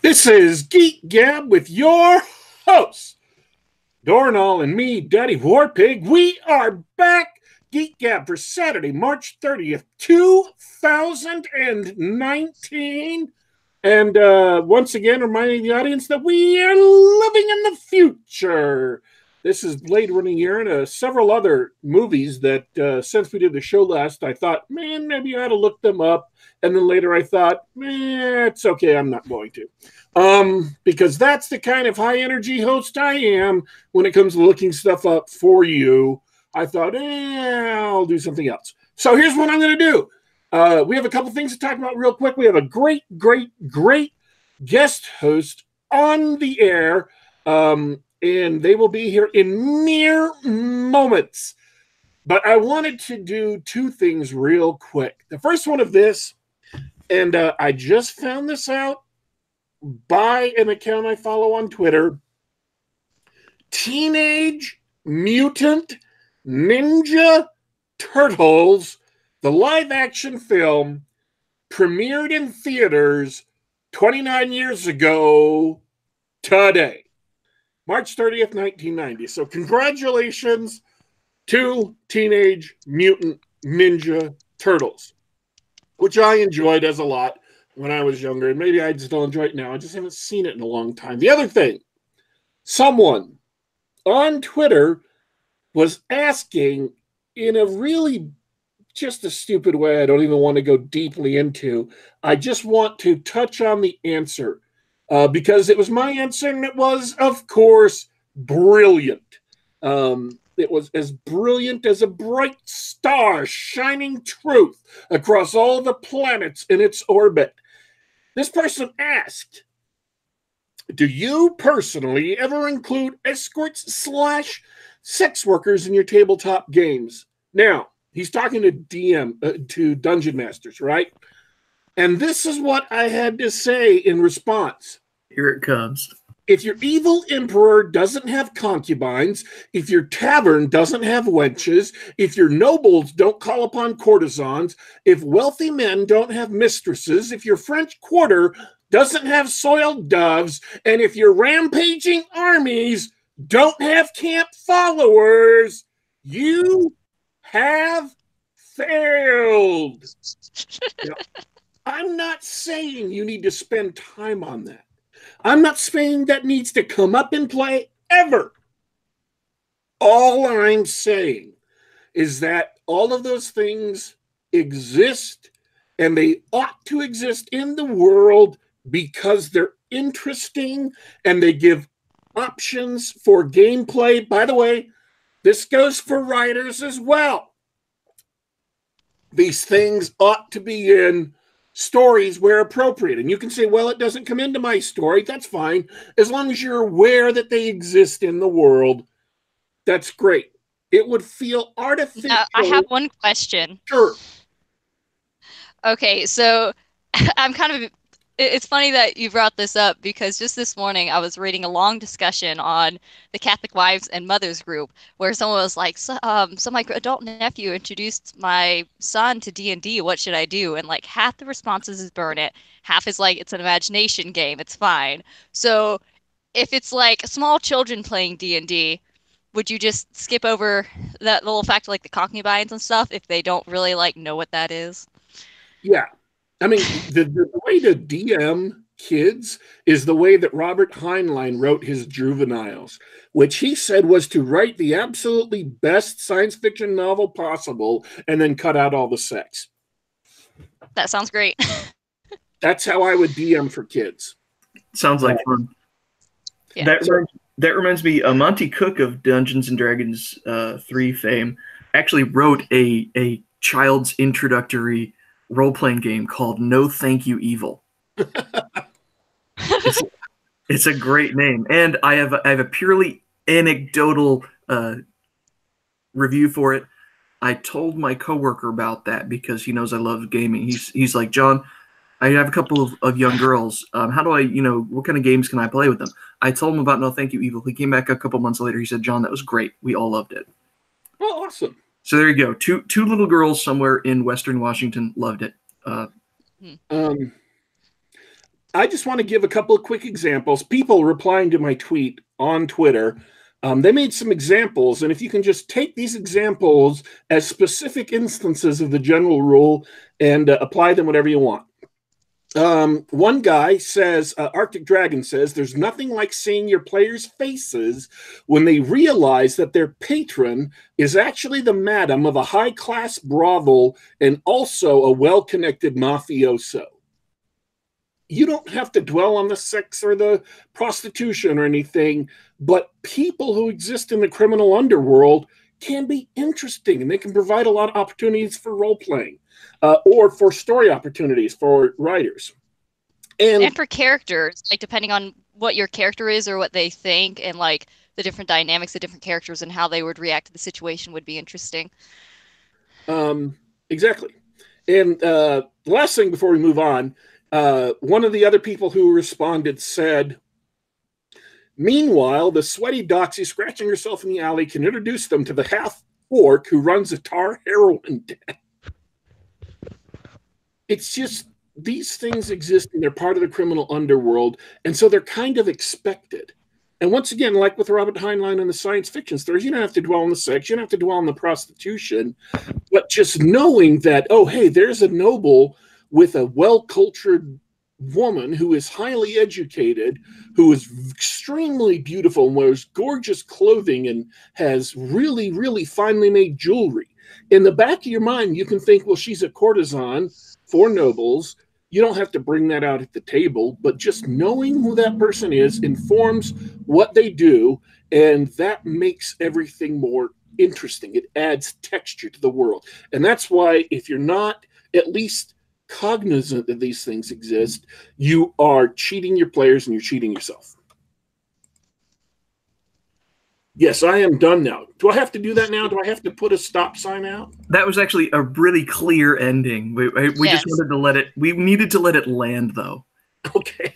This is Geek Gab with your host, Dornall, and me, Daddy Warpig. We are back, Geek Gab, for Saturday, March 30th, 2019. And once again, reminding the audience that we are living in the future. This is Blade Runner year and several other movies that since we did the show last, I thought, man, maybe I ought to look them up. And then later I thought, it's okay, I'm not going to. Because that's the kind of high energy host I am when it comes to looking stuff up for you. I thought, I'll do something else. So here's what I'm going to do. We have a couple things to talk about real quick. We have a great guest host on the air. And they will be here in mere moments. But I wanted to do two things real quick. The first one of this, and I just found this out by an account I follow on Twitter. Teenage Mutant Ninja Turtles, the live-action film, premiered in theaters 29 years ago today. March 30th, 1990. So congratulations to Teenage Mutant Ninja Turtles, which I enjoyed as a lot when I was younger. And maybe I just don't enjoy it now. I just haven't seen it in a long time. The other thing, someone on Twitter was asking in a really just a stupid way I don't even want to go deeply into. I just want to touch on the answer. Because it was my answer, and it was, of course, brilliant. It was as brilliant as a bright star shining truth across all the planets in its orbit. This person asked, do you personally ever include escorts/sex workers in your tabletop games? Now, he's talking to Dungeon Masters, right? And this is what I had to say in response. Here it comes. If your evil emperor doesn't have concubines, if your tavern doesn't have wenches, if your nobles don't call upon courtesans, if wealthy men don't have mistresses, if your French quarter doesn't have soiled doves, and if your rampaging armies don't have camp followers, you have failed. Now, I'm not saying you need to spend time on that. I'm not saying that needs to come up in play ever. All I'm saying is that all of those things exist, and they ought to exist in the world because they're interesting and they give options for gameplay. By the way, this goes for writers as well. These things ought to be in stories where appropriate. And you can say, well, it doesn't come into my story. That's fine. As long as you're aware that they exist in the world, that's great. It would feel artificial. Now, I have one question. Sure. Okay, so it's funny that you brought this up because just this morning I was reading a long discussion on the Catholic Wives and Mothers group where someone was like, so my adult nephew introduced my son to D&D. What should I do? And like half the responses is burn it. Half is like, it's an imagination game. It's fine. So if it's like small children playing D&D, would you just skip over that little fact like the concubines and stuff if they don't really like know what that is? Yeah. I mean, the way to DM kids is the way that Robert Heinlein wrote his juveniles, which he said was to write the absolutely best science fiction novel possible and then cut out all the sex. That sounds great. That's how I would DM for kids. Sounds like fun. Yeah. That reminds me, Monty Cook of Dungeons & Dragons 3 fame actually wrote a child's introductory role-playing game called No Thank You Evil. It's a great name. And I have a purely anecdotal review for it. I told my coworker about that because he knows I love gaming. He's like, John, I have a couple of young girls. How do I, what kind of games can I play with them? I told him about No Thank You Evil. He came back a couple months later. He said, John, that was great. We all loved it. Oh, awesome. So there you go. Two little girls somewhere in Western Washington loved it. I just want to give a couple of quick examples. People replying to my tweet on Twitter, they made some examples, and if you can just take these examples as specific instances of the general rule and apply them whatever you want. One guy says, Arctic Dragon says, there's nothing like seeing your players' faces when they realize that their patron is actually the madam of a high-class brothel and also a well-connected mafioso. You don't have to dwell on the sex or the prostitution or anything, but people who exist in the criminal underworld can be interesting, and they can provide a lot of opportunities for role-playing. Or for story opportunities for writers. And for characters, like depending on what your character is or what they think, and like the different dynamics of different characters and how they would react to the situation would be interesting. Exactly. And the last thing before we move on, one of the other people who responded said, meanwhile, the sweaty doxy scratching herself in the alley can introduce them to the half-orc who runs a tar heroin den. It's just, these things exist and they're part of the criminal underworld, and so they're kind of expected. And once again, like with Robert Heinlein and the science fiction stories, you don't have to dwell on the sex, you don't have to dwell on the prostitution, but just knowing that, oh, hey, there's a noble with a well-cultured woman who is highly educated, who is extremely beautiful and wears gorgeous clothing and has really, really finely made jewelry. In the back of your mind, you can think, well, she's a courtesan for nobles. You don't have to bring that out at the table, but just knowing who that person is informs what they do, and that makes everything more interesting. It adds texture to the world. And that's why if you're not at least cognizant that these things exist, you are cheating your players and you're cheating yourself. Yes, I am done now. Do I have to do that now? Do I have to put a stop sign out? That was actually a really clear ending. We Yes. just wanted to let it. We needed to let it land, though. Okay.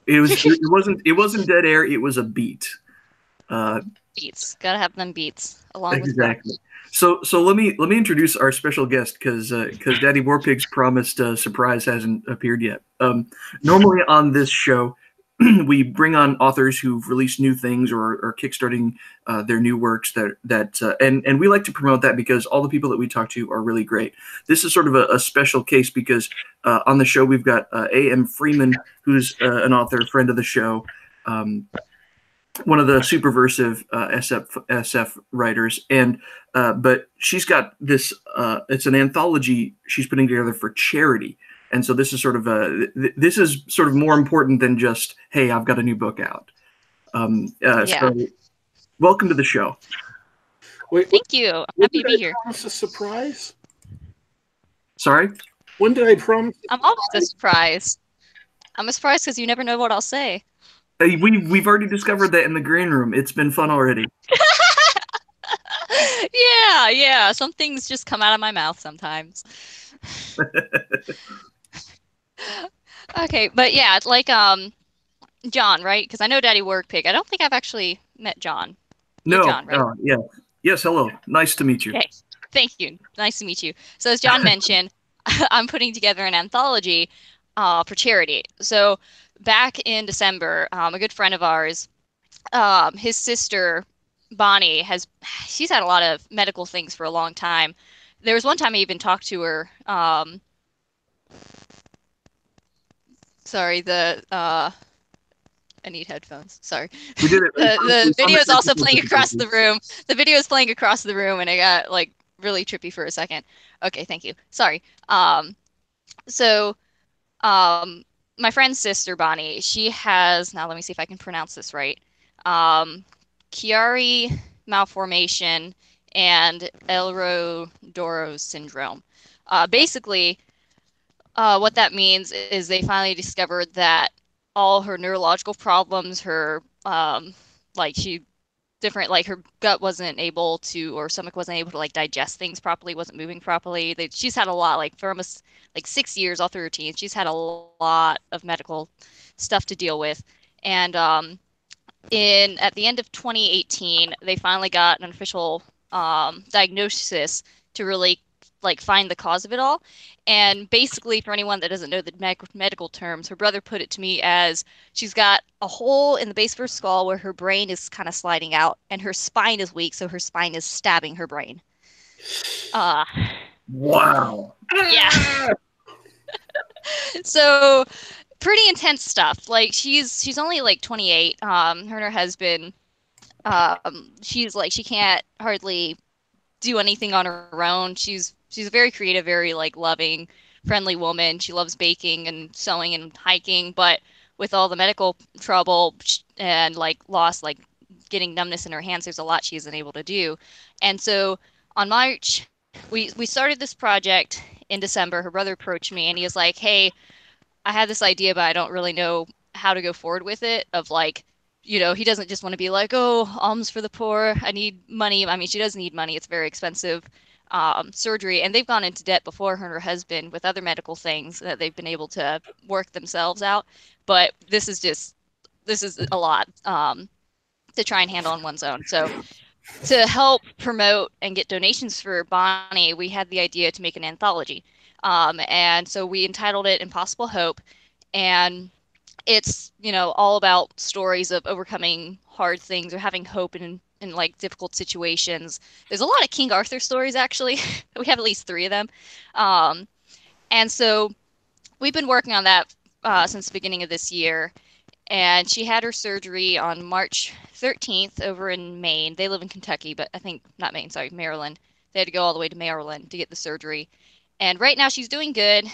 It wasn't dead air. It was a beat. Beats. Gotta have them beats along Exactly. with So let me introduce our special guest because Daddy Warpig's promised surprise hasn't appeared yet. Normally on this show, we bring on authors who've released new things or are kickstarting their new works and we like to promote that because all the people that we talk to are really great. This is sort of a special case because on the show we've got AM Freeman, who's an author, friend of the show, one of the superversive SF writers, and but she's got this. It's an anthology she's putting together for charity. And so this is sort of more important than just, hey, I've got a new book out. So welcome to the show. Wait, Thank you. I'm happy to be here. Promise a surprise? Sorry? When did I promise? I'm always a surprise. I'm a surprise because you never know what I'll say. Hey, we've already discovered that in the green room. It's been fun already. Yeah. Some things just come out of my mouth sometimes. Okay, but yeah, it's like John, right? Because I know Daddy Warpig. I don't think I've actually met John. No, John, right? Yeah. Yes, hello. Nice to meet you. Okay, thank you. Nice to meet you. So as John mentioned, I'm putting together an anthology for charity. So back in December, a good friend of ours, his sister, Bonnie, she's had a lot of medical things for a long time. There was one time I even talked to her. Sorry, I need headphones. Sorry. We did it. The video is also playing across the room. The video is playing across the room, and it got like really trippy for a second. Okay, thank you. Sorry. So, my friend's sister Bonnie, she has, now let me see if I can pronounce this right. Chiari malformation and Ehlers-Danlos syndrome. Basically, what that means is they finally discovered that all her neurological problems, her her gut wasn't able to, or stomach wasn't able to like digest things properly, wasn't moving properly. She's had a lot, like for almost like 6 years, all through her teens, she's had a lot of medical stuff to deal with. And at the end of 2018, they finally got an official diagnosis to really like find the cause of it all. And basically, for anyone that doesn't know the medical terms, her brother put it to me as she's got a hole in the base of her skull where her brain is kind of sliding out, and her spine is weak, so her spine is stabbing her brain. Wow. Yeah. So pretty intense stuff. Like she's only like 28. Her and her husband, she's like she can't hardly do anything on her own. She's a very creative, very like loving, friendly woman. She loves baking and sewing and hiking, but with all the medical trouble and like loss, like getting numbness in her hands, there's a lot she isn't able to do. And so on March, we started this project in December. Her brother approached me and he was like, "Hey, I had this idea, but I don't really know how to go forward with it." Of like, he doesn't just want to be like, "Oh, alms for the poor. I need money." I mean, she does need money. It's very expensive surgery, and they've gone into debt before, her and her husband, with other medical things that they've been able to work themselves out. But this is a lot to try and handle on one's own. So to help promote and get donations for Bonnie, we had the idea to make an anthology. And so we entitled it Impossible Hope. And it's, all about stories of overcoming hard things or having hope in like difficult situations. There's a lot of King Arthur stories, actually. We have at least 3 of them. And so we've been working on that since the beginning of this year. And she had her surgery on March 13th over in Maine. They live in Kentucky, but I think not Maine, sorry, Maryland. They had to go all the way to Maryland to get the surgery. And right now she's doing good,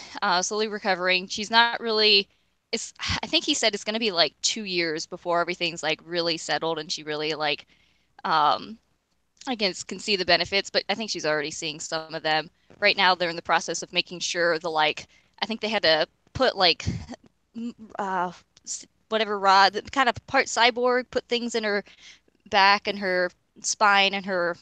slowly recovering. She's not really, I think he said it's going to be like 2 years before everything's like really settled and she really like, I guess can see the benefits, but I think she's already seeing some of them. Right now they're in the process of making sure I think they had to put like, whatever rod, kind of part cyborg, put things in her back and her spine and her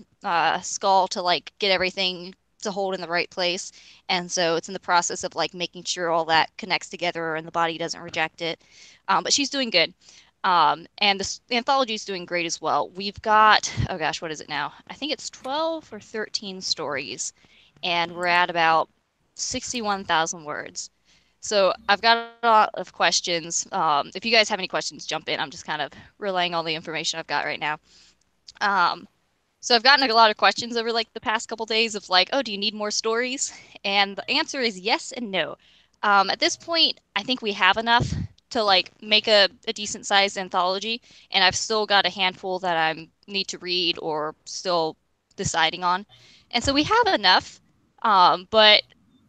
skull to like get everything to hold in the right place. And so it's in the process of like making sure all that connects together and the body doesn't reject it. But she's doing good. And the anthology is doing great as well. We've got, oh gosh, what is it now? I think it's 12 or 13 stories, and we're at about 61,000 words. So I've got a lot of questions. If you guys have any questions, jump in. I'm just kind of relaying all the information I've got right now. So I've gotten a lot of questions over like the past couple days of like, "Oh, do you need more stories?" And the answer is yes and no. At this point, I think we have enough to like make a decent sized anthology, and I've still got a handful that I need to read or still deciding on. And so we have enough, but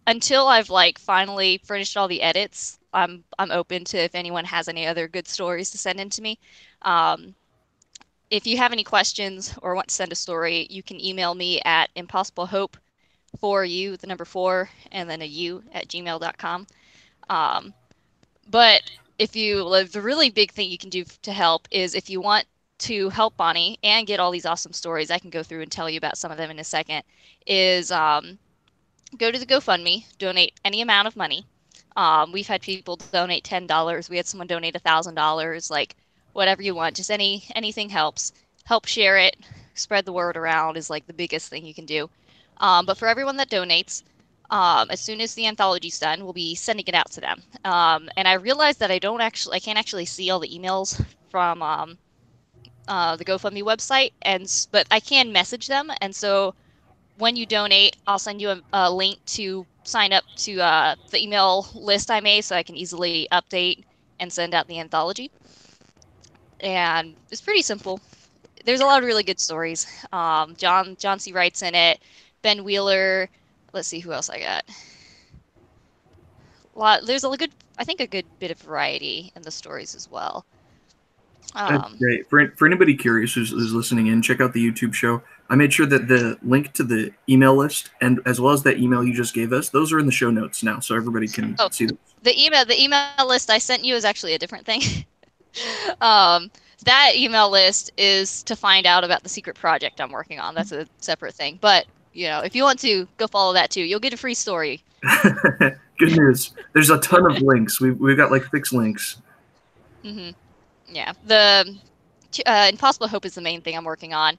until I've like finally finished all the edits, I'm open to if anyone has any other good stories to send in to me. If you have any questions or want to send a story, you can email me at impossiblehope for you, the number 4, and then a u at gmail.com. But the really big thing you can do to help is if you want to help Bonnie and get all these awesome stories, I can go through and tell you about some of them in a second, is go to the GoFundMe, donate any amount of money. We've had people donate $10. We had someone donate $1,000. Like whatever you want, just anything helps. Help share it, spread the word around is like the biggest thing you can do. But for everyone that donates, as soon as the anthology's done, we'll be sending it out to them. And I realized that I can't actually see all the emails from the GoFundMe website, but I can message them, and so when you donate, I'll send you a link to sign up to the email list I made so I can easily update and send out the anthology. And it's pretty simple. There's a lot of really good stories. John C. Wright's in it. Ben Wheeler. Let's see who else I got. There's a good bit of variety in the stories as well. That's great. For anybody curious who's listening in, check out the YouTube show. I made sure that the link to the email list and as well as that email you just gave us, those are in the show notes now, so everybody can see them. The email list I sent you is actually a different thing. That email list is to find out about the secret project I'm working on. That's a separate thing. But if you want to go follow that too, you'll get a free story. Good news. There's a ton of links. We've got like 6 links. Mm-hmm. Yeah, the Impossible Hope is the main thing I'm working on.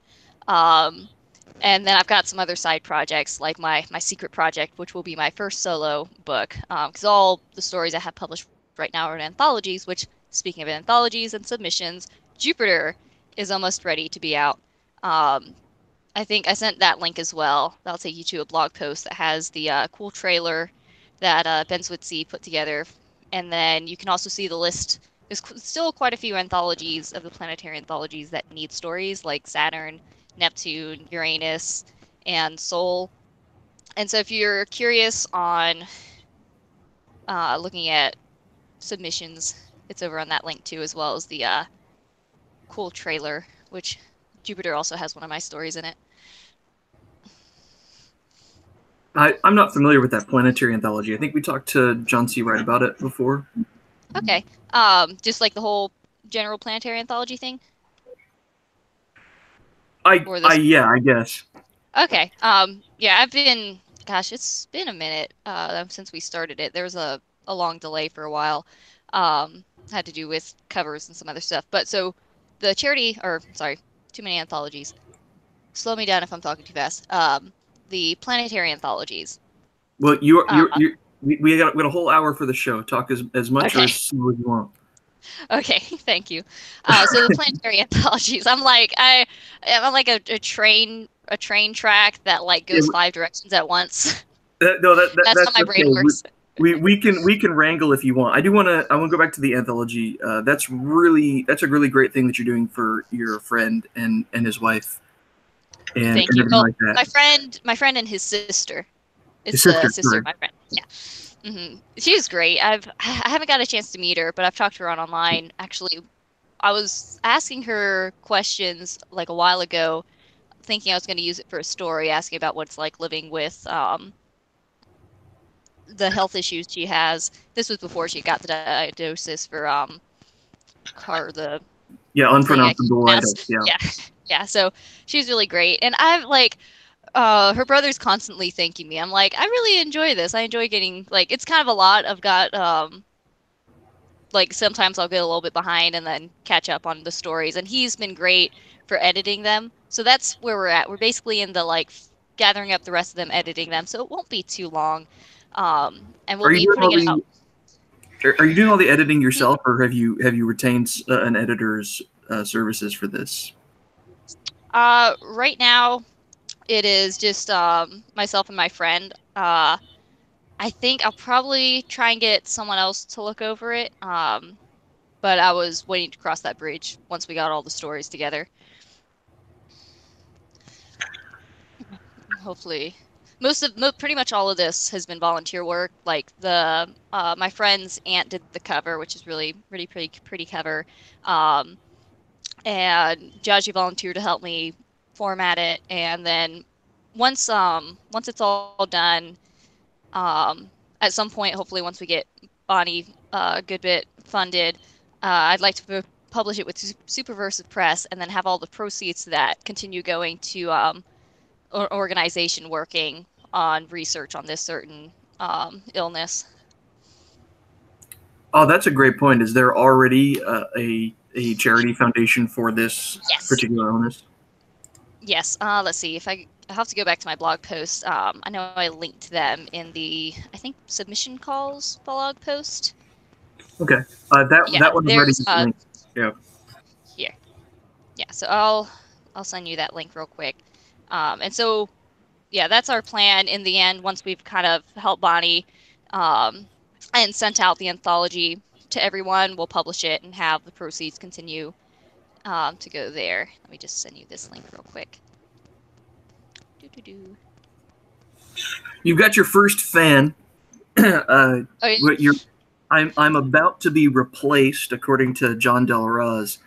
And then I've got some other side projects, like my secret project, which will be my first solo book. Because all the stories I have published right now are in anthologies, which, speaking of anthologies and submissions, Jupiter is almost ready to be out. I think I sent that link as well. That'll take you to a blog post that has the cool trailer that Ben Switzy put together. And then you can also see the list. There's still quite a few anthologies of the planetary anthologies that need stories, like Saturn, Neptune, Uranus, and Sol. And so if you're curious on looking at submissions, it's over on that link too, as well as the cool trailer, which Jupiter also has one of my stories in it. I'm not familiar with that planetary anthology. I think we talked to John C. Wright about it before. Okay. Just like the whole general planetary anthology thing? Yeah, I guess. Okay. Yeah, gosh, it's been a minute since we started it. There was a long delay for a while. Had to do with covers and some other stuff. But so the charity, or sorry, too many anthologies. Slow me down if I'm talking too fast. The planetary anthologies. Well, we got a whole hour for the show. Talk as much or as slow as you want. Okay, thank you. So the planetary anthologies, I'm like a train track that like goes 5 directions at once. That's how my brain works. We can wrangle if you want. I want to go back to the anthology. That's a really great thing that you're doing for your friend and his wife. And thank you. Well, like that. My friend and his sister. It's the sister of my friend. Yeah. Mm-hmm. She's great. I haven't got a chance to meet her, but I've talked to her online. Actually, I was asking her questions like a while ago, thinking I was going to use it for a story, asking about what it's like living with the health issues she has. This was before she got the diagnosis for unpronounceable. Yeah. So she's really great, and I've like. Her brother's constantly thanking me. I'm like, I really enjoy this. I enjoy getting like it's kind of a lot. I've got like sometimes I'll get a little bit behind and then catch up on the stories, and he's been great for editing them. So that's where we're at. We're basically in the like gathering up the rest of them, editing them. So it won't be too long. And we'll be putting it out. Are you doing all the editing yourself, or have you retained an editor's services for this? Right now. It is just myself and my friend. I think I'll probably try and get someone else to look over it. But I was waiting to cross that bridge once we got all the stories together. Hopefully, pretty much all of this has been volunteer work. Like my friend's aunt did the cover, which is pretty cover. And Jaji volunteered to help me format it, and then once it's all done, at some point, hopefully once we get Bonnie a good bit funded, I'd like to publish it with Superversive Press, and then have all the proceeds of that continue going to an organization working on research on this certain illness. Oh, that's a great point. Is there already a charity foundation for this particular illness? Yes. Let's see. I'll have to go back to my blog post. I know I linked them in the, I think, submission calls blog post. Okay. That one's already linked. Yeah. Here. Yeah. So I'll send you that link real quick. And so, yeah, that's our plan in the end. Once we've kind of helped Bonnie, and sent out the anthology to everyone, we'll publish it and have the proceeds continue to go there. Let me just send you this link real quick. You've got your first fan. I'm about to be replaced, according to John Del Raz.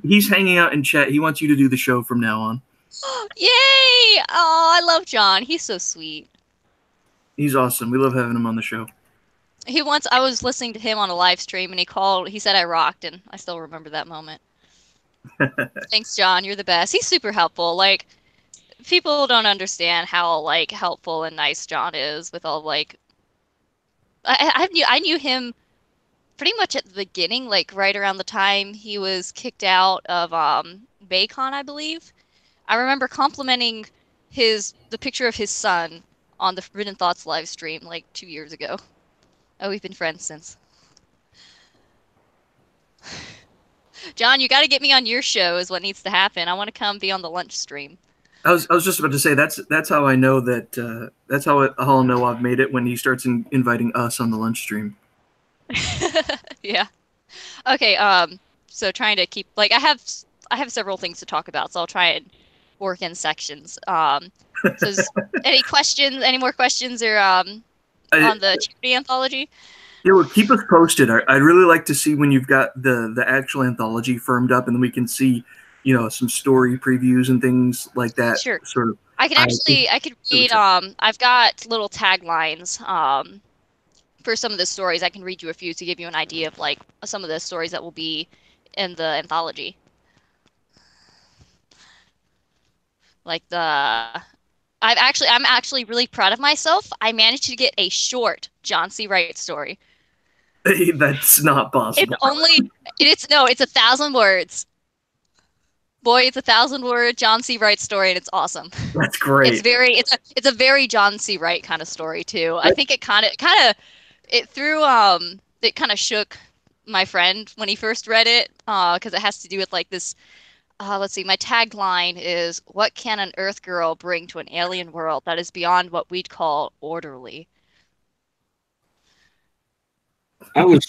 He's hanging out in chat. He wants you to do the show from now on. Yay! Oh, I love John. He's so sweet. He's awesome. We love having him on the show. I was listening to him on a live stream, and he said I rocked, and I still remember that moment. Thanks, John. You're the best. He's super helpful. Like, people don't understand how, like, helpful and nice John is with all, like... I knew him pretty much at the beginning, like, right around the time he was kicked out of Baycon, I believe. I remember complimenting the picture of his son on the Forbidden Thoughts live stream like 2 years ago. Oh, we've been friends since. John, you got to get me on your show is what needs to happen. I want to come be on the lunch stream. I was just about to say that's how I know that that's how I'll know I've made it when he starts inviting us on the lunch stream. Yeah. Okay, so trying to keep like I have several things to talk about, so I'll try and work in sections. So any more questions or on the charity anthology? Yeah, well, keep us posted. I'd really like to see when you've got the actual anthology firmed up, and then we can see, some story previews and things like that. Sure. Sort of. I could read I've got little taglines for some of the stories. I can read you a few to give you an idea of like some of the stories that will be in the anthology. Like I'm actually really proud of myself. I managed to get a short John C. Wright story. That's not possible. It's 1,000 words. Boy, it's 1,000-word John C. Wright story, and it's awesome. That's great. It's a very John C. Wright kind of story too. I think it kind of shook my friend when he first read it because it has to do with like this. Let's see, my tagline is, "What can an Earth girl bring to an alien world that is beyond what we'd call orderly?" I was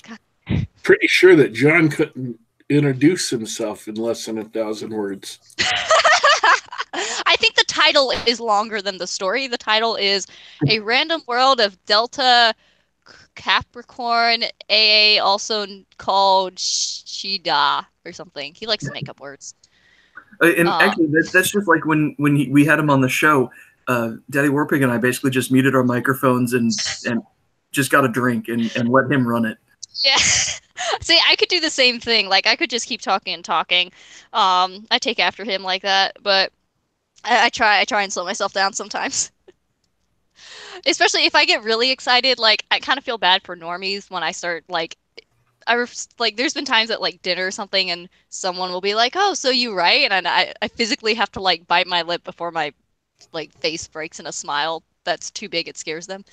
pretty sure that John couldn't introduce himself in less than 1,000 words. I think the title is longer than the story. The title is A Random World of Delta Capricorn, AA, also called Shida or something. He likes to make up words. And actually, that's just like when we had him on the show. Daddy Warpig and I basically just muted our microphones and just got a drink and let him run it. Yeah. See, I could do the same thing. Like I could just keep talking and talking. I take after him like that, but I try and slow myself down sometimes. Especially if I get really excited, like I kind of feel bad for normies when I start like there's been times at like dinner or something and someone will be like, "Oh, so you write?" And I physically have to like bite my lip before my like face breaks in a smile that's too big, it scares them.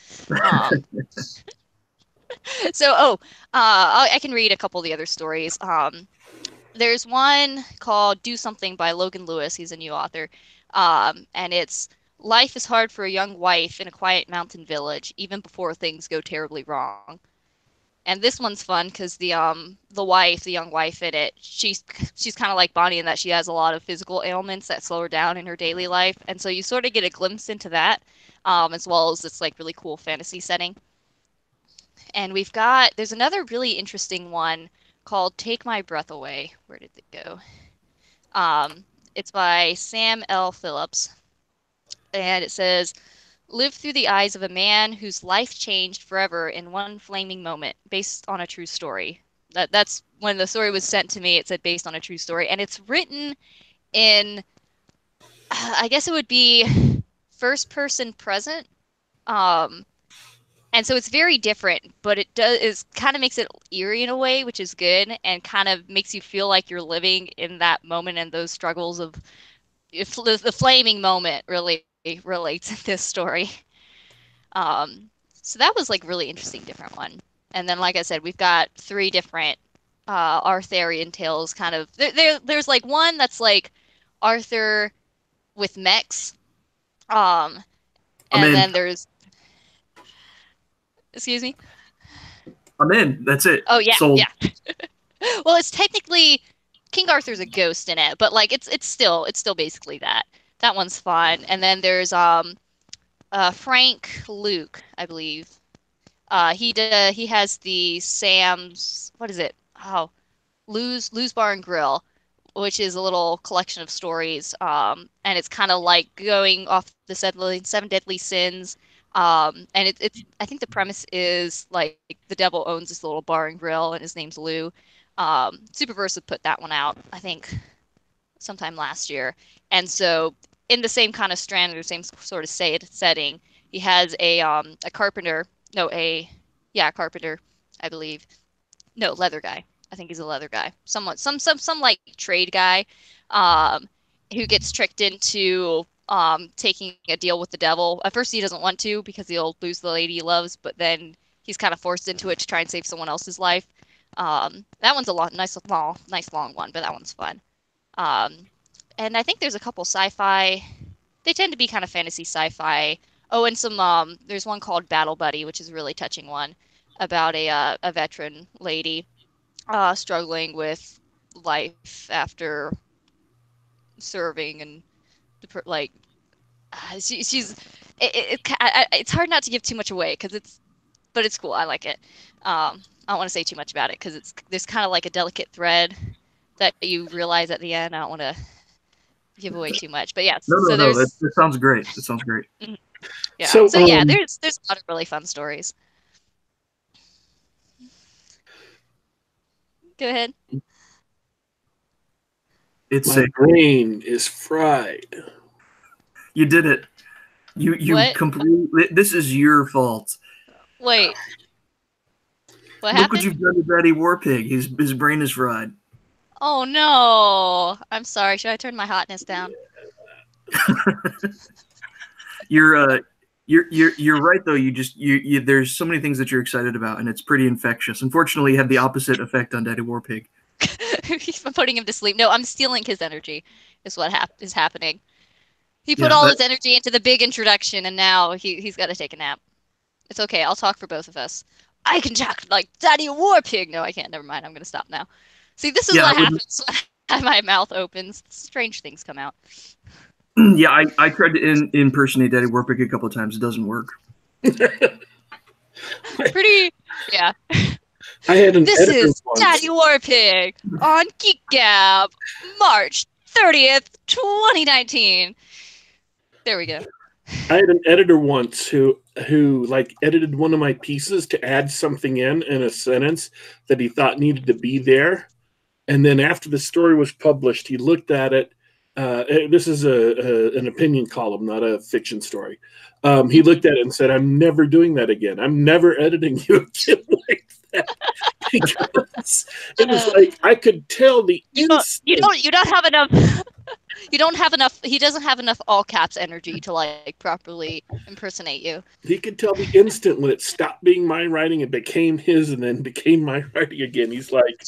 So I can read a couple of the other stories. There's one called Do Something by Logan Lewis. He's a new author. And it's life is hard for a young wife in a quiet mountain village, even before things go terribly wrong. And this one's fun because the young wife in it, she's kind of like Bonnie in that she has a lot of physical ailments that slow her down in her daily life. And so you sort of get a glimpse into that, as well as this like really cool fantasy setting. And there's another really interesting one called Take My Breath Away. Where did it go? It's by Sam L. Phillips. And it says, live through the eyes of a man whose life changed forever in one flaming moment, based on a true story. That's when the story was sent to me, it said based on a true story. And it's written in, I guess it would be first person present. And so it's very different, but it kind of makes it eerie in a way, which is good, and kind of makes you feel like you're living in that moment and those struggles of the flaming moment really relates in this story. So that was like really interesting, different one. And then, like I said, we've got 3 different Arthurian tales. Kind of there's like one that's like Arthur with mechs, and then there's. Excuse me? I'm in. That's it. Oh, yeah. Sold. Yeah. Well, it's technically King Arthur's a ghost in it, but like it's still basically that. That one's fun. And then there's Frank Luke, I believe. He has the Sam's, what is it? Oh, Lou's Bar and Grill, which is a little collection of stories. And it's kind of like going off the seven deadly sins. And it's I think the premise is like the devil owns this little bar and grill and his name's Lou. Superversive put that one out, I think, sometime last year. And so in the same kind of strand or same sort of setting, he has a carpenter, carpenter, I believe. No, leather guy. I think he's a leather guy. Somewhat some like trade guy, um, who gets tricked into taking a deal with the devil. At first he doesn't want to because he'll lose the lady he loves, but then he's kind of forced into it to try and save someone else's life. That one's a nice long one, but that one's fun. Um, and I think there's a couple sci-fi. They tend to be kind of fantasy sci-fi. Oh, and some there's one called Battle Buddy, which is a really touching one about a veteran lady struggling with life after serving and like she's it's hard not to give too much away because it's cool. I like it. I don't want to say too much about it because there's kind of like a delicate thread that you realize at the end. I don't want to give away too much, but yeah. No. That sounds great. That sounds great. Yeah. So yeah, there's a lot of really fun stories. Go ahead. My brain is fried. You did it. You completely. This is your fault. Wait. What Look happened? what you've done to Daddy Warpig. His brain is fried. Oh no! I'm sorry. Should I turn my hotness down? You're right though. You there's so many things that you're excited about, and it's pretty infectious. Unfortunately, you had the opposite effect on Daddy Warpig. I'm putting him to sleep. No, I'm stealing his energy. Is what is happening. He put all his energy into the big introduction, and now he's got to take a nap. It's okay. I'll talk for both of us. I can talk like Daddy Warpig. No, I can't. Never mind. I'm going to stop now. See, this is what happens when my mouth opens. Strange things come out. Yeah, I tried to impersonate Daddy Warpig a couple of times. It doesn't work. Pretty, yeah. This is Daddy Warpig on Geek Gab, March 30th, 2019. There we go. I had an editor once who like edited one of my pieces to add something in a sentence that he thought needed to be there. And then after the story was published, he looked at it. This is an opinion column, not a fiction story. He looked at it and said, "I'm never doing that again. I'm never editing you again like that." Because it was like I could tell the you don't have enough. You don't have enough. He doesn't have enough all caps energy to like properly impersonate you. He could tell the instant when it stopped being my writing and became his, and then became my writing again. He's like,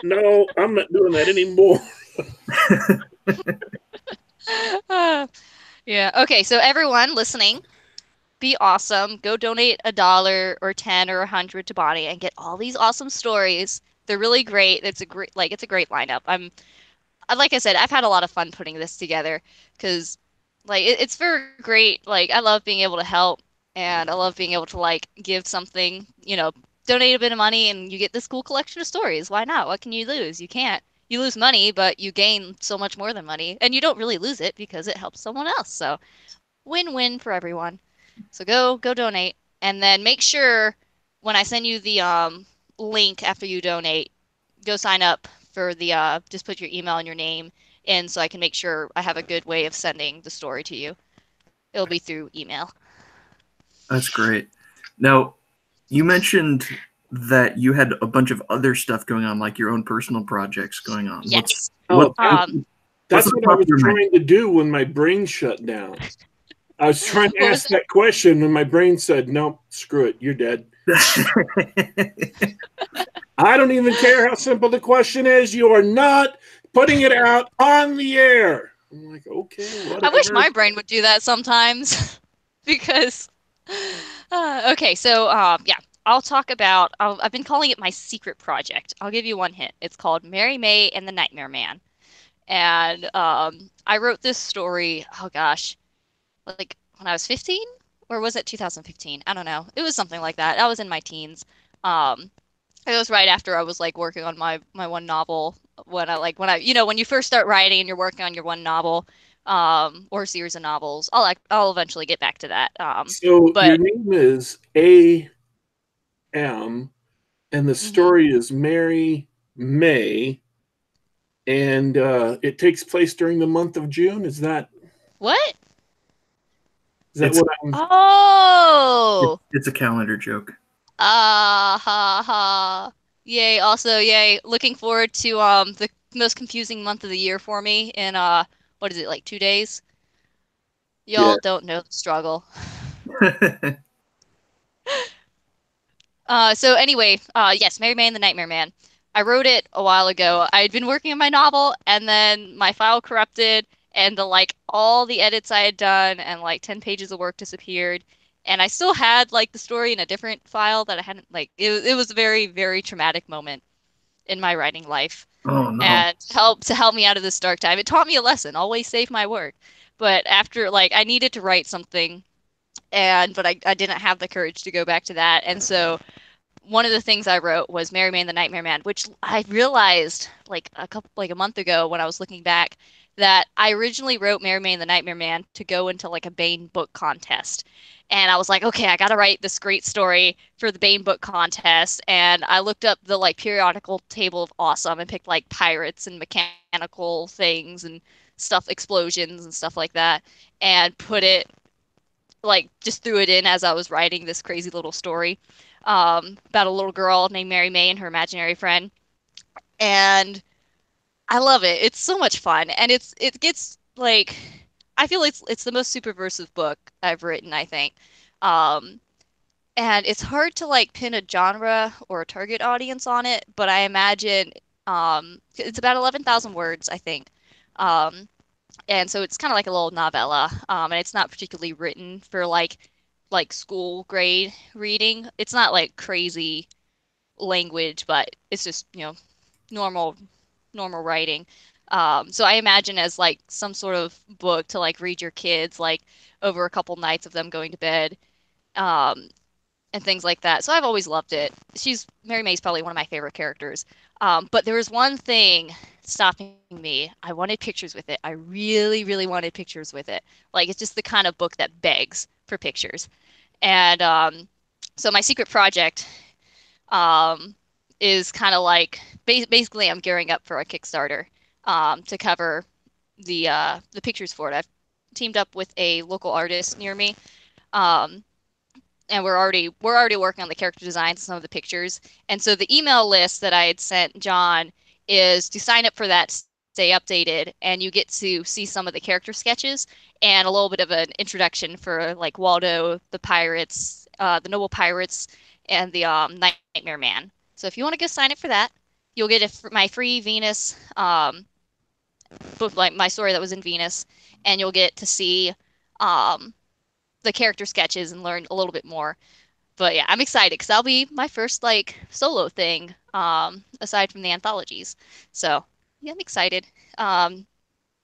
"No, I'm not doing that anymore." Yeah. Okay. So everyone listening, be awesome. Go donate $1 or 10 or 100 to Bonnie and get all these awesome stories. They're really great. It's a great lineup. Like I said, I've had a lot of fun putting this together because like it's very great. Like I love being able to help, and I love being able to like give something, donate a bit of money and you get this cool collection of stories. Why not? What can you lose? You can't. You lose money, but you gain so much more than money, and you don't really lose it because it helps someone else. So win-win for everyone. So go donate, and then make sure when I send you the link after you donate, go sign up for the just put your email and your name in so I can make sure I have a good way of sending the story to you. It'll be through email. That's great. Now, you mentioned that you had a bunch of other stuff going on, like your own personal projects going on. Yes. That's what I was trying to do when my brain shut down. I was trying to ask that question and my brain said, "No, screw it. You're dead." I don't even care how simple the question is. You are not putting it out on the air. I'm like, okay, whatever. I wish my brain would do that sometimes because, okay, so yeah, I'll talk about, I've been calling it my secret project. I'll give you one hint. It's called Mary May and the Nightmare Man. And I wrote this story, oh gosh, like when I was 15? Or was it 2015? I don't know. It was something like that. I was in my teens. It was right after I was like working on my one novel. When you first start writing and you're working on your one novel, or series of novels. I'll eventually get back to that. Your name is AM, and the story is Mary May, and it takes place during the month of June. Is that what? Is that what I'm... Oh! It's a calendar joke. Ha ha. Yay! Also, yay! Looking forward to the most confusing month of the year for me in what is it, like 2 days? Yeah. Y'all don't know the struggle. So anyway, yes, Mary May and the Nightmare Man. I wrote it a while ago. I had been working on my novel, and then my file corrupted, and all the edits I had done, and like 10 pages of work disappeared. And I still had like the story in a different file that I hadn't like. It was a very, very traumatic moment in my writing life, Oh no. and to help me out of this dark time. It taught me a lesson: always save my work. But after I needed to write something, but I didn't have the courage to go back to that, and so one of the things I wrote was Mary May and the Nightmare Man, which I realized like a month ago when I was looking back that I originally wrote Mary May and the Nightmare Man to go into like a Bane book contest. And I was like, okay, I gotta write this great story for the Bane book contest. And I looked up the like periodical table of awesome and picked like pirates and mechanical things and stuff, explosions and stuff like that, and put it like just threw it in as I was writing this crazy little story about a little girl named Mary May and her imaginary friend. And I love it. It's so much fun, and it gets like I feel it's the most subversive book I've written, I think. Um, and it's hard to like pin a genre or a target audience on it, but I imagine it's about 11,000 words, I think. Um, and so it's kind of like a little novella, and it's not particularly written for like school grade reading. It's not like crazy language, but it's just normal normal writing. So I imagine as like some sort of book to like read your kids like over a couple nights of them going to bed, um, and things like that. So I've always loved it. She's Mary May's probably one of my favorite characters. But there was one thing stopping me. I wanted pictures with it. I really, really wanted pictures with it. Like it's just the kind of book that begs for pictures. And so my secret project um, is kind of like basically I'm gearing up for a Kickstarter to cover the pictures for it. I've teamed up with a local artist near me. Um, and we're already working on the character designs and some of the pictures. And so the email list that I had sent John is to sign up for that, stay updated, and you get to see some of the character sketches and a little bit of an introduction for like Waldo, the pirates, the noble pirates, and the Nightmare Man. So if you want to go sign up for that, you'll get my free Venus book, like my story that was in Venus, and you'll get to see um, the character sketches and learn a little bit more. But yeah, I'm excited because that'll be my first like solo thing, aside from the anthologies. So yeah, I'm excited. Um,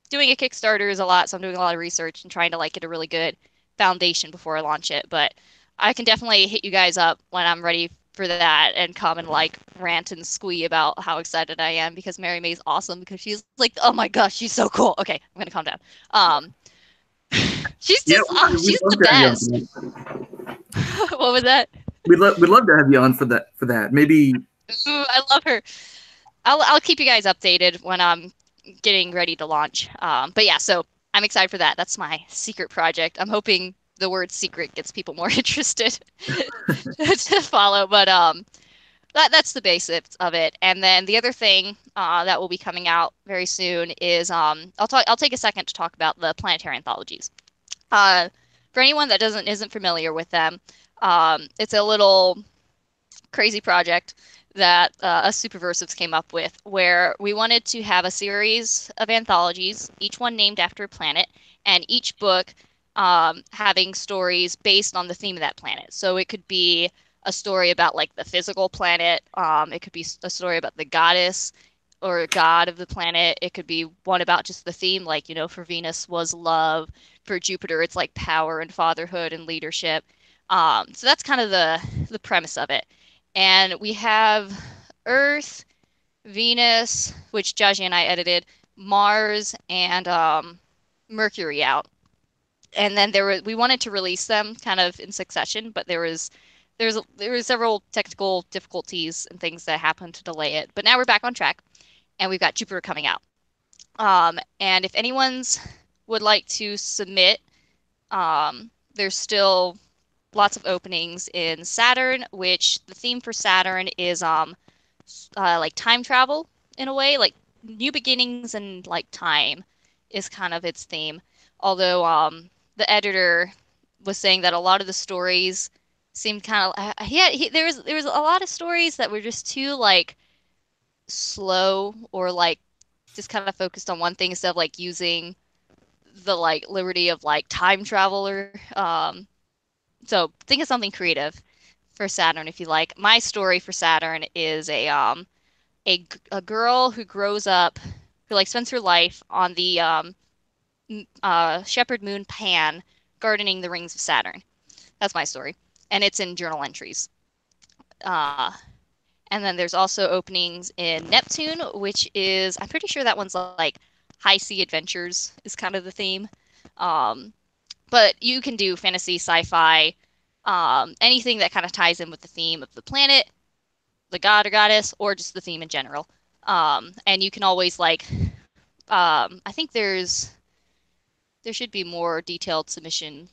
Doing a Kickstarter is a lot, so I'm doing a lot of research and trying to like get a really good foundation before I launch it. But I can definitely hit you guys up when I'm ready for that and come and like rant and squee about how excited I am because Mary May's awesome because she's like, oh my gosh, she's so cool. Okay, I'm gonna calm down. Um, she's Yeah, just, we'd she's love the to have you best. on. What was that? We'd love to have you on for that. For that, maybe. Ooh, I love her. I'll keep you guys updated when I'm getting ready to launch. But yeah, so I'm excited for that. That's my secret project. I'm hoping the word secret gets people more interested to follow. But that's the basics of it. And then the other thing that will be coming out very soon is I'll take a second to talk about the planetary anthologies. For anyone that isn't familiar with them, it's a little crazy project that us superversives came up with where we wanted to have a series of anthologies, each one named after a planet, and each book having stories based on the theme of that planet. So it could be a story about like the physical planet, it could be a story about the goddess or god of the planet. It could be one about just the theme, like, for Venus was love, for Jupiter, it's like power and fatherhood and leadership. So that's kind of the premise of it. And we have Earth, Venus, which Jaji and I edited, Mars, and Mercury out. And then we wanted to release them kind of in succession, but there were several technical difficulties and things that happened to delay it. But now we're back on track, and we've got Jupiter coming out. And if anyone's would like to submit, there's still lots of openings in Saturn, which the theme for Saturn is like time travel in a way, like new beginnings and like time is kind of its theme. Although the editor was saying that a lot of the stories seemed kind of there was a lot of stories that were just too like slow or like just kind of focused on one thing instead of like using the like liberty of like time traveler. So think of something creative for Saturn if you like. My story for Saturn is a girl who grows up who like spends her life on the shepherd moon Pan gardening the rings of Saturn. That's my story, and it's in journal entries. Uh, and then there's also openings in Neptune, which is I'm pretty sure that one's like high sea adventures is kind of the theme. Um, but you can do fantasy, sci-fi, anything that kind of ties in with the theme of the planet, the god or goddess, or just the theme in general. And you can always like, I think there should be more detailed submission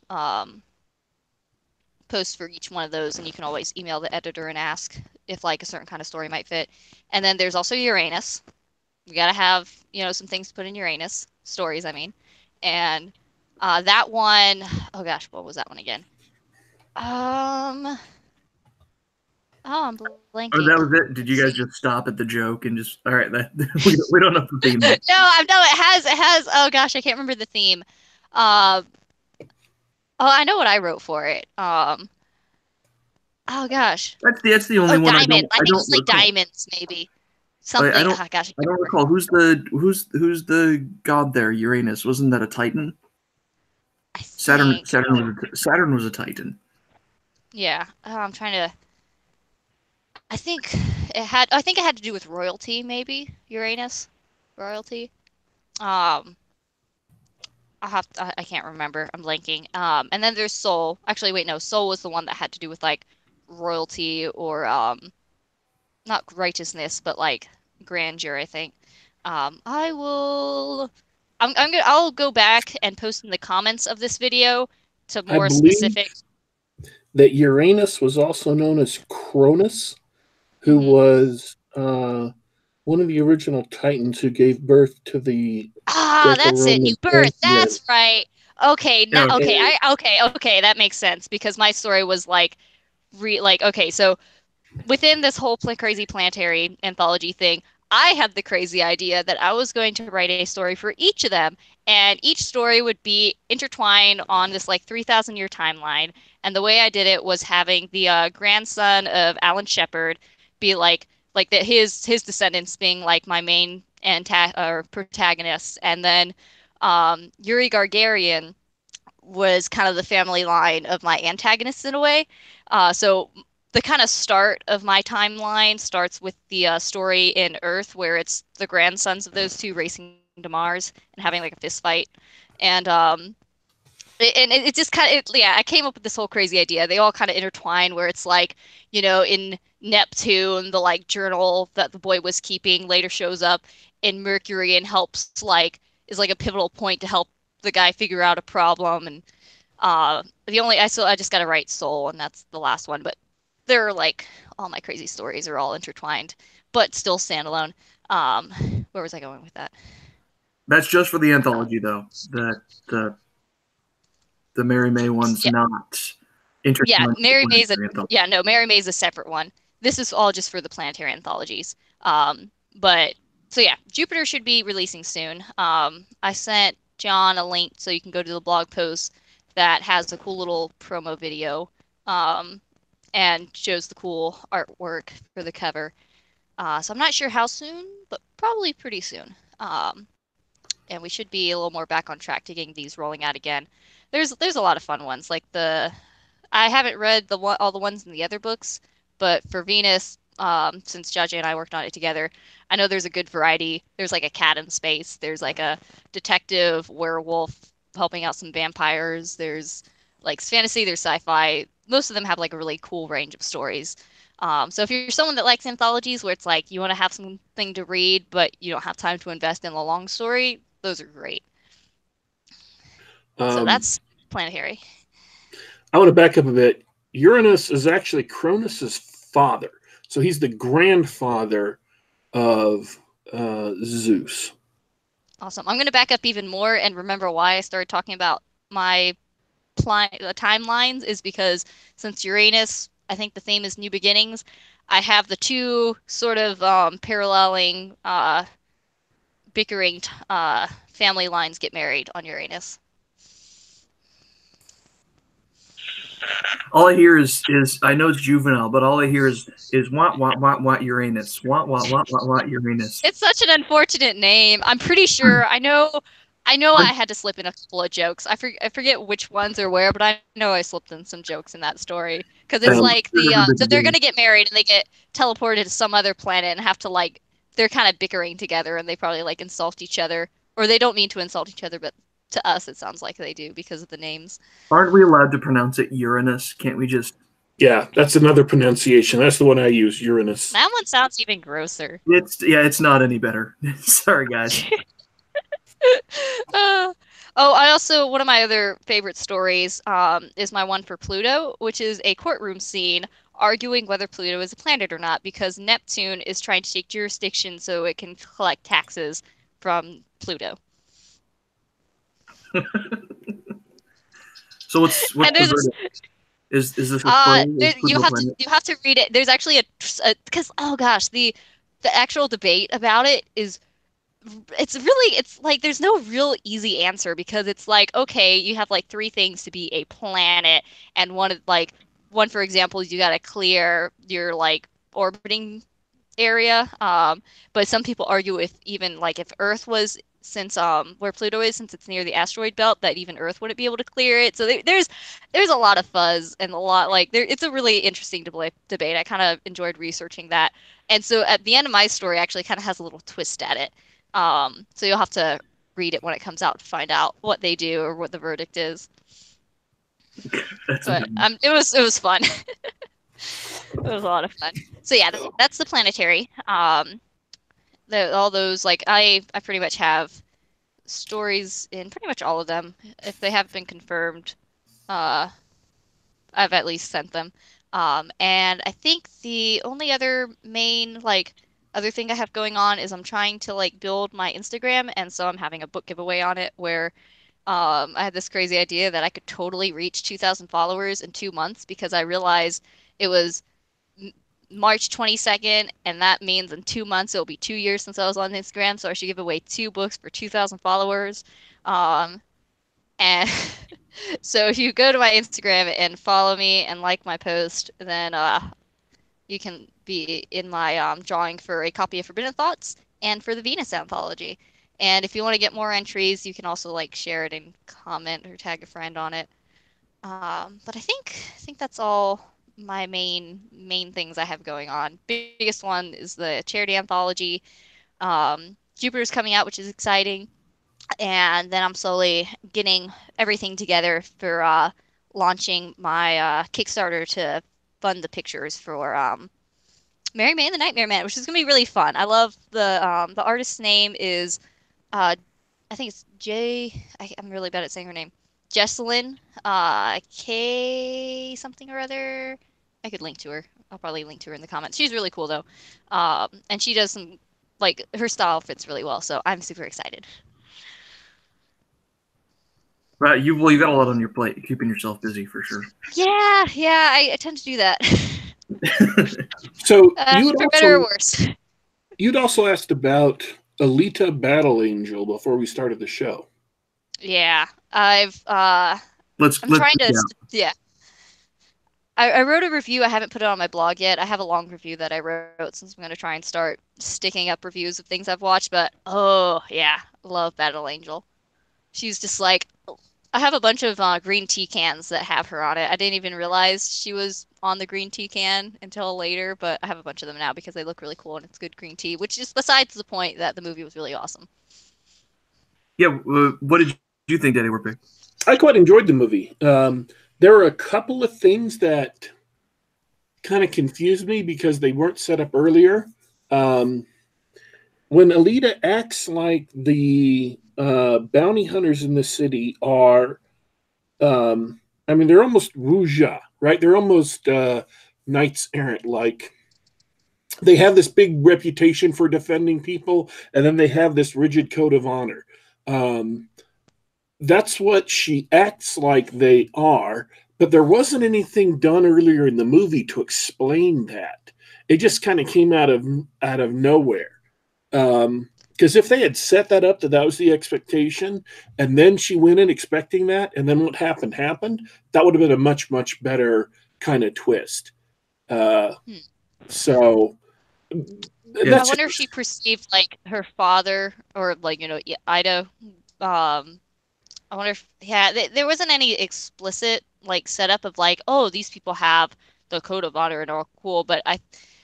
posts for each one of those, and you can always email the editor and ask if like a certain kind of story might fit. And then there's also Uranus. We gotta have some things to put in Uranus stories. I mean, and that one, oh gosh, what was that one again? Oh, I'm Oh, blanking. that was it. Did you guys just stop at the joke and just all right? That we don't know the theme. No, it has. Oh gosh, I can't remember the theme. Uh, oh, I know what I wrote for it. Oh gosh. That's the only Oh, one diamond. I I think don't it's like recall. diamonds, maybe. Something. I don't Oh gosh, I don't recall who's the god there. Uranus, wasn't that a Titan? I think. Saturn was a Titan. Yeah. Oh, I'm trying to. I think I think it had to do with royalty, maybe Uranus, royalty. Um, I can't remember. I'm blanking. And then there's Soul. Actually, wait, no. Soul was the one that had to do with like royalty or not righteousness, but like grandeur, I think. I will. I'll go back and post in the comments of this video to I more believe specific. that Uranus was also known as Cronus, who Mhm. was one of the original Titans who gave birth to the Ah, that's it. New Greco-Roman birth. pantheon. That's right. Okay, Yeah, okay. And Okay, that makes sense because my story was like okay, so within this whole crazy planetary anthology thing, I had the crazy idea that I was going to write a story for each of them, and each story would be intertwined on this like 3,000 year timeline. And the way I did it was having the grandson of Alan Shepard be like that his descendants being like my main or protagonists, and then Yuri Gargarian was kind of the family line of my antagonists in a way. So the kind of start of my timeline starts with the story in Earth, where it's the grandsons of those two racing to Mars and having like a fist fight, and it just kind of yeah, I came up with this whole crazy idea. They all kind of intertwine, where it's like in Neptune, the like journal that the boy was keeping later shows up in Mercury and helps like is like a pivotal point to help the guy figure out a problem. And I just got to write Soul, and that's the last one. But they're like all my crazy stories are all intertwined, but still standalone. Um, where was I going with that? that's just for the anthology though. The the Mary May one's Yeah, not yeah. intertwined with the Mary May's a planetary anthology. yeah, no, Mary May's a separate one. This is all just for the planetary anthologies. But so yeah, Jupiter should be releasing soon. I sent John a link so you can go to the blog post that has a cool little promo video. And shows the cool artwork for the cover. So I'm not sure how soon, but probably pretty soon. And we should be a little more back on track to getting these rolling out again. There's a lot of fun ones like I haven't read all the ones in the other books, but for Venus, since Jaja and I worked on it together, I know there's a good variety. There's like a cat in space. There's like a detective werewolf helping out some vampires. There's like fantasy. There's sci-fi. Most of them have like a really cool range of stories. So if you're someone that likes anthologies where it's like you want to have something to read, but you don't have time to invest in a long story, those are great. So that's Planetary. I want to back up a bit. Uranus is actually Cronus's father. So he's the grandfather of Zeus. Awesome. I'm going to back up even more and remember why I started talking about my timelines is because since Uranus, I think the theme is new beginnings, I have the two sort of paralleling, bickering family lines get married on Uranus. All I hear is I know it's juvenile, but all I hear is want Uranus, want Uranus. It's such an unfortunate name. I'm pretty sure I know I had to slip in a couple of jokes. I forget which ones or where, but I know I slipped in some jokes in that story because it's like so they're gonna get married and they get teleported to some other planet and have to like they're kind of bickering together and they probably like insult each other or they don't mean to insult each other, but to us it sounds like they do because of the names. Aren't we allowed to pronounce it Uranus? Can't we just? Yeah, that's another pronunciation. That's the one I use, Uranus. That one sounds even grosser. It's not any better. Sorry, guys. I also one of my other favorite stories is my one for Pluto, which is a courtroom scene arguing whether Pluto is a planet or not because Neptune is trying to take jurisdiction so it can collect taxes from Pluto. So what's the verdict? Is this a spoiler? You have to read it. There's actually because oh gosh, the actual debate about it is it's like there's no real easy answer because it's like okay, you have like three things to be a planet and one for example is you got to clear your like orbiting area. But some people argue with even like if Earth was since where Pluto is, since it's near the asteroid belt, that even Earth wouldn't be able to clear it. So there's a lot of fuzz and a lot like it's a really interesting debate. I kind of enjoyed researching that. And so at the end of my story actually kind of has a little twist at it. So you'll have to read it when it comes out to find out what they do or what the verdict is. But it was fun. It was a lot of fun. So yeah, that's the planetary. All those like I pretty much have stories in pretty much all of them. If they haven't been confirmed, I've at least sent them. And I think the only other main like other thing I have going on is I'm trying to like build my Instagram, and so I'm having a book giveaway on it where I had this crazy idea that I could totally reach 2,000 followers in 2 months because I realized it was March 22nd, and that means in 2 months it'll be 2 years since I was on Instagram, so I should give away 2 books for 2,000 followers. And so if you go to my Instagram and follow me and like my post, then you can be in my drawing for a copy of Forbidden Thoughts and for the Venus anthology. And if you want to get more entries, you can also like share it and comment or tag a friend on it. But I think that's all my main things I have going on. Biggest one is the charity anthology. Jupiter's coming out, which is exciting. And then I'm slowly getting everything together for launching my Kickstarter to fund the pictures for Mary May and the Nightmare Man, which is gonna be really fun. I love the artist's name is I think it's I'm really bad at saying her name. Jesselyn, K something or other. I could link to her. I'll probably link to her in the comments. She's really cool though. And she does some like her style fits really well, so I'm super excited. Right, you got a lot on your plate, keeping yourself busy for sure. Yeah, I tend to do that. So for better or worse. You'd also asked about Alita Battle Angel before we started the show. Yeah, I wrote a review. I haven't put it on my blog yet. I have a long review that I wrote since I'm going to try and start sticking up reviews of things I've watched. But oh yeah, love Battle Angel. She's just like, I have a bunch of green tea cans that have her on it. I didn't even realize she was on the green tea can until later, but I have a bunch of them now because they look really cool and it's good green tea, which is besides the point that the movie was really awesome. Yeah, what did you think, Daddy Warpig? I quite enjoyed the movie. There were a couple of things that kind of confused me because they weren't set up earlier. When Alita acts like the bounty hunters in the city are, they're almost wuxia, right? They're almost knights errant like. they have this big reputation for defending people, and then they have this rigid code of honor. Um, that's what she acts like they are, but there wasn't anything done earlier in the movie to explain that. It just kind of came out of nowhere. Because if they had set that up that was the expectation, and then she went in expecting that, and then what happened, that would have been a much, much better kind of twist. Hmm. So I wonder if she perceived like her father or like, you know, Ida. I wonder if there wasn't any explicit like setup of like, oh, these people have the code of honor and are cool, but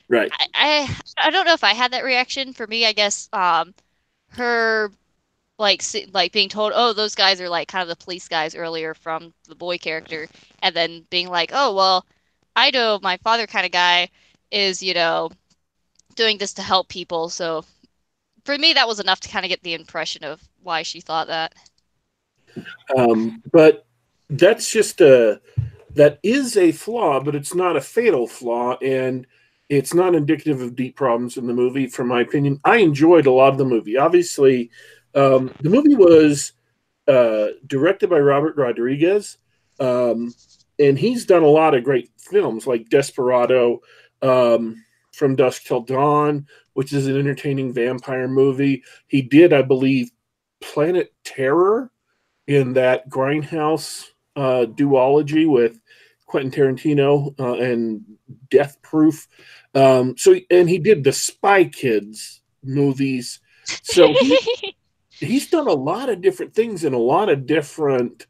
right. I don't know if I had that reaction. For me, I guess her like being told, oh, those guys are like kind of the police guys earlier from the boy character, and then being like, oh, well, Ido, my father kind of guy, is, you know, doing this to help people. So for me, that was enough to kind of get the impression of why she thought that. But that's just that is a flaw, but it's not a fatal flaw, and it's not indicative of deep problems in the movie, from my opinion. I enjoyed a lot of the movie. Obviously, the movie was directed by Robert Rodriguez, and he's done a lot of great films like Desperado, From Dusk Till Dawn, which is an entertaining vampire movie. He did, I believe, Planet Terror in that Grindhouse duology with Quentin Tarantino and Death Proof. And he did the Spy Kids movies. So he's done a lot of different things in a lot of different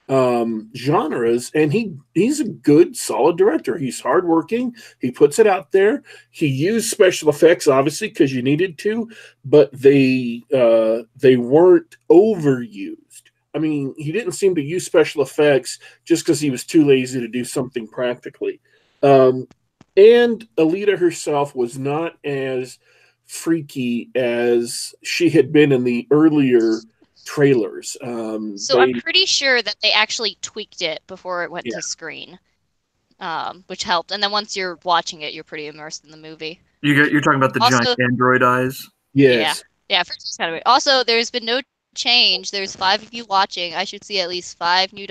genres, and he's a good, solid director. He's hardworking. He puts it out there. He used special effects, obviously, because you needed to, but they weren't overused. I mean, he didn't seem to use special effects just because he was too lazy to do something practically. And Alita herself was not as freaky as she had been in the earlier trailers. So I'm pretty sure that they actually tweaked it before it went to screen, which helped. And then once you're watching it, you're pretty immersed in the movie. You're talking about the giant android eyes? Yes. Yeah, first kind of weird. Also, there's been no change. There's 5 of you watching. I should see at least $5 new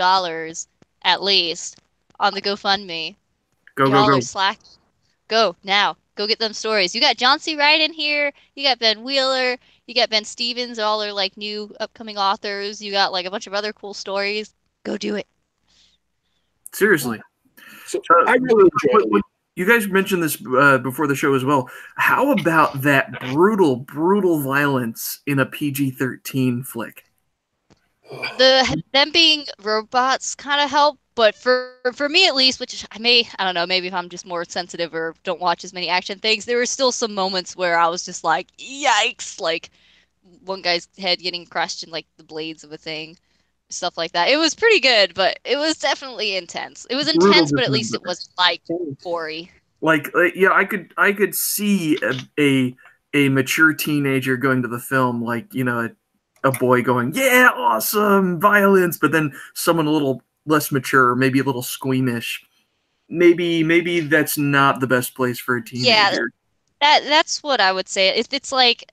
at least on the GoFundMe. Go. Are slack. Go now. Go get them stories. You got John C. Wright in here. You got Ben Wheeler. You got Ben Stevens. All are like new upcoming authors. You got like a bunch of other cool stories. Go do it. Seriously. So I really enjoyed it. You guys mentioned this before the show as well. How about that brutal violence in a PG-13 flick? Them being robots kind of help, but for me at least, which I don't know, maybe if I'm just more sensitive or don't watch as many action things, there were still some moments where I was just like, yikes, like one guy's head getting crushed in like the blades of a thing, stuff like that. It was pretty good, but it was definitely intense. It was intense, but at least it wasn't like gory. Like yeah, I could see a mature teenager going to the film, like, you know, a boy going, yeah, awesome, violence, but then someone a little less mature, maybe a little squeamish. Maybe that's not the best place for a teenager. Yeah, that's what I would say. If it's like,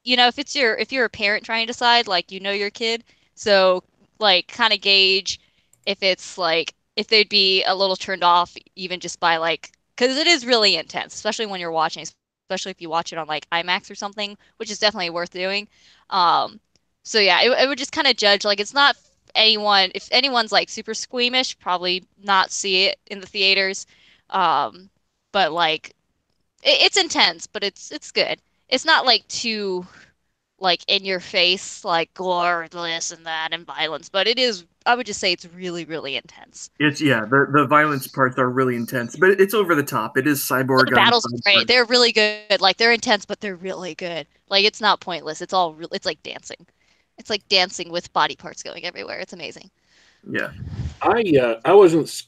you know, if you're a parent trying to decide, like, you know, your kid, so like kind of gauge if it's like if they'd be a little turned off even just by like, because it is really intense, especially when you're watching, especially if you watch it on like IMAX or something, which is definitely worth doing. So yeah, it would just kind of judge, like, it's not if anyone's like super squeamish, probably not see it in the theaters. But like it's intense, but it's good. It's not like too like in your face, like gore, this and that, and violence, but it is. I would just say it's really, really intense. It's the violence parts are really intense, but it's over the top. It is cyborg. The battles are great. They're really good. Like, they're intense, but they're really good. Like, it's not pointless. It's all it's like dancing. It's like dancing with body parts going everywhere. It's amazing. Yeah. I wasn't.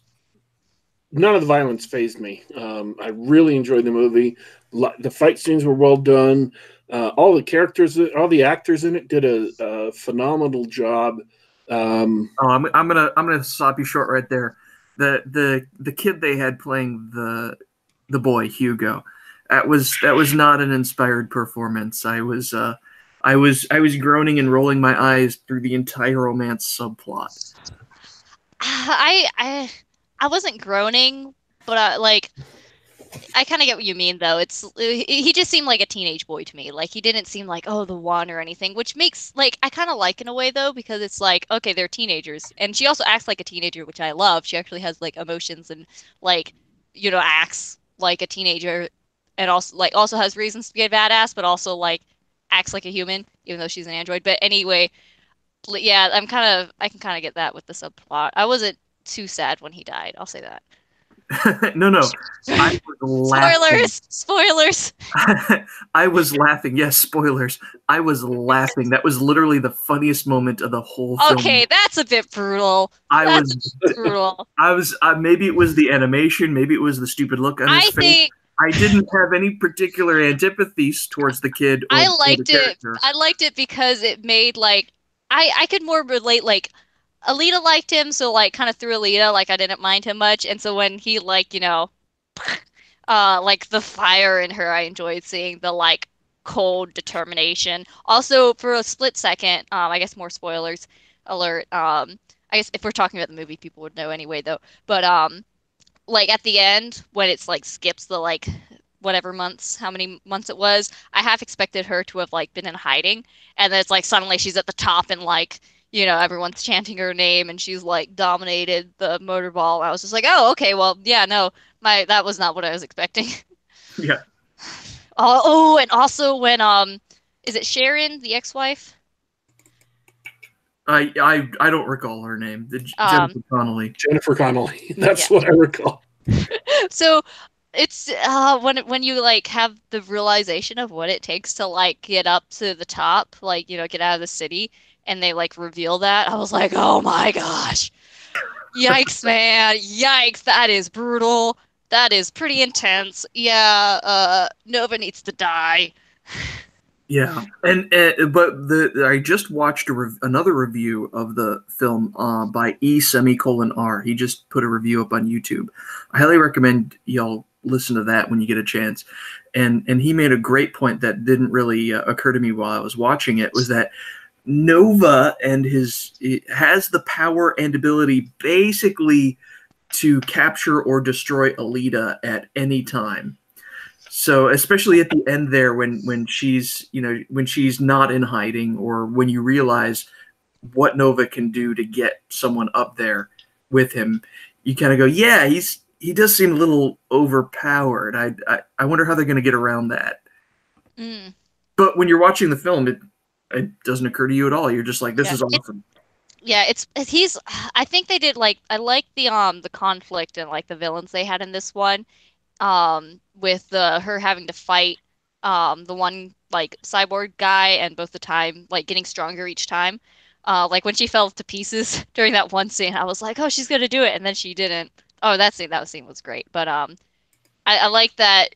None of the violence fazed me. I really enjoyed the movie. The fight scenes were well done. All the characters, all the actors in it did a phenomenal job. I'm gonna stop you short right there. The kid they had playing the boy Hugo, That was not an inspired performance. I was groaning and rolling my eyes through the entire romance subplot. I wasn't groaning, but I kind of get what you mean, though. He just seemed like a teenage boy to me. Like, he didn't seem like, oh, the one or anything, which makes, like, I kind of like in a way, though, because it's like, okay, they're teenagers. And she also acts like a teenager, which I love. She actually has, like, emotions and, like, acts like a teenager and also has reasons to be a badass, but also, like, acts like a human, even though she's an android. But anyway, yeah, I can kind of get that with the subplot. I wasn't too sad when he died. I'll say that. No. I was laughing. Spoilers. I was laughing. Yes, spoilers. I was laughing. That was literally the funniest moment of the whole film. Okay, that's a bit brutal. Brutal. I was maybe it was the animation, maybe it was the stupid look on his face. I didn't have any particular antipathies towards the kid. I liked it. I liked it because it made, like, I could more relate, like, Alita liked him, so, like, kind of through Alita, like, I didn't mind him much, and so when he, like, like, the fire in her, I enjoyed seeing the, like, cold determination. Also, for a split second, I guess more spoilers alert, I guess if we're talking about the movie, people would know anyway, though, but, like, at the end, when it's, like, skips the, like, whatever how many months it was, I half expected her to have, like, been in hiding, and then it's, like, suddenly she's at the top and, like, everyone's chanting her name and she's, like, dominated the motorball. I was just like, oh, okay, well, yeah, no, that was not what I was expecting. Yeah. Oh, and also when, is it Sharon, the ex-wife? I don't recall her name. Jennifer Connelly. Jennifer Connelly. That's what I recall. So it's when you, like, have the realization of what it takes to, like, get up to the top, like, get out of the city, and they, like, reveal that, I was like, oh my gosh. Yikes, man. Yikes, that is brutal. That is pretty intense. Yeah, Nova needs to die. Yeah, but I just watched another review of the film by E:*R. He just put a review up on YouTube. I highly recommend y'all listen to that when you get a chance. And he made a great point that didn't really occur to me while I was watching it, was that Nova has the power and ability basically to capture or destroy Alita at any time. So especially at the end there, when she's not in hiding, or when you realize what Nova can do to get someone up there with him, you kind of go, yeah, he does seem a little overpowered. I wonder how they're going to get around that. Mm. But when you're watching the film, it doesn't occur to you at all. You're just like, this is awesome. I think they did, like, I like the conflict and, like, the villains they had in this one. With her having to fight the one, like, cyborg guy, and both the time, like, getting stronger each time. Like, when she fell to pieces during that one scene, I was like, oh, she's gonna do it, and then she didn't. Oh, that scene was great. But I like that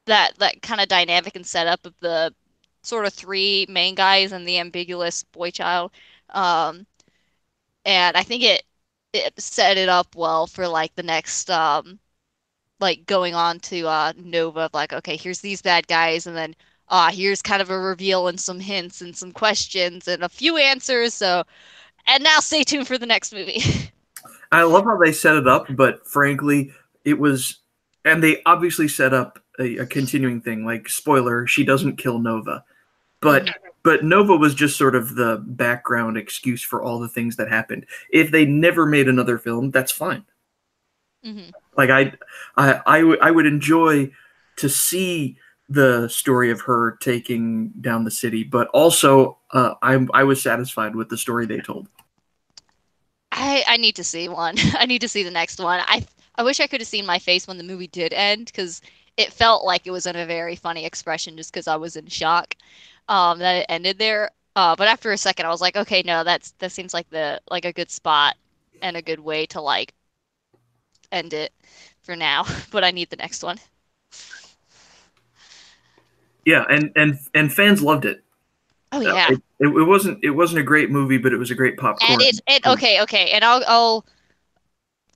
kind of dynamic and setup of the sort of three main guys and the ambiguous boy child. And I think it set it up well for, like, the next like, going on to Nova of, like, okay, here's these bad guys, and then here's kind of a reveal and some hints and some questions and a few answers. And now stay tuned for the next movie. I love how they set it up, but frankly, it was, and they obviously set up a continuing thing. Like, spoiler, she doesn't kill Nova, but Nova was just sort of the background excuse for all the things that happened. If they never made another film, that's fine. Mm-hmm. Like, I would enjoy to see the story of her taking down the city, but also I was satisfied with the story they told. I need to see one. I need to see the next one. I wish I could have seen my face when the movie did end, because it felt like it was in a very funny expression, just because I was in shock that it ended there. But after a second, I was like, okay, no, that seems like a good spot and a good way to, like, end it for now. But I need the next one. Yeah, and fans loved it. Oh yeah. It wasn't a great movie, but it was a great popcorn. And okay, and I'll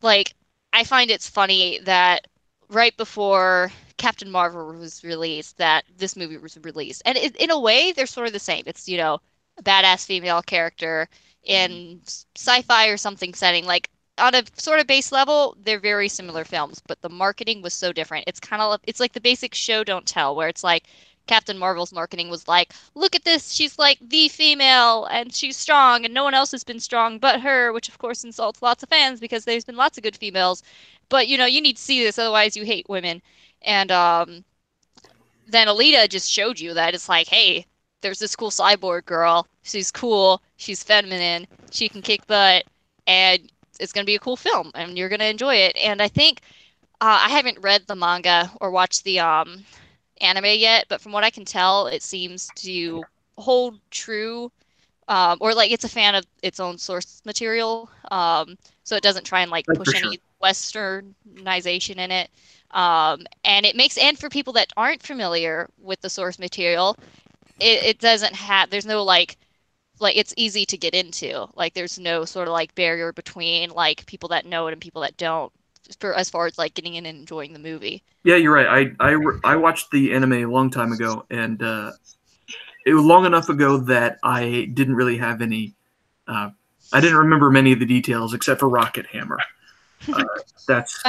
like, I find it's funny that right before Captain Marvel was released, that this movie was released. And in a way, they're sort of the same. It's, you know, a badass female character in sci-fi or something setting. Like, on a sort of base level, they're very similar films, but the marketing was so different. It's kind of, it's like the basic show don't tell, where it's like Captain Marvel's marketing was like, look at this, she's like the female and she's strong and no one else has been strong but her, which of course insults lots of fans because there's been lots of good females. But you know, you need to see this, otherwise you hate women. And then Alita just showed you that it's like, hey, there's this cool cyborg girl. She's cool, she's feminine, she can kick butt, and it's going to be a cool film and you're going to enjoy it. And I think I haven't read the manga or watched the anime yet, but from what I can tell, it seems to hold true, or like it's a fan of its own source material, so it doesn't try and like push any westernization in it. And it makes, and for people that aren't familiar with the source material, it doesn't have, there's no like it's easy to get into. Like there's no sort of like barrier between like people that know it and people that don't, for as far as like getting in and enjoying the movie. Yeah, you're right. I watched the anime a long time ago, and it was long enough ago that I didn't really have any. I didn't remember many of the details except for Rocket Hammer. That's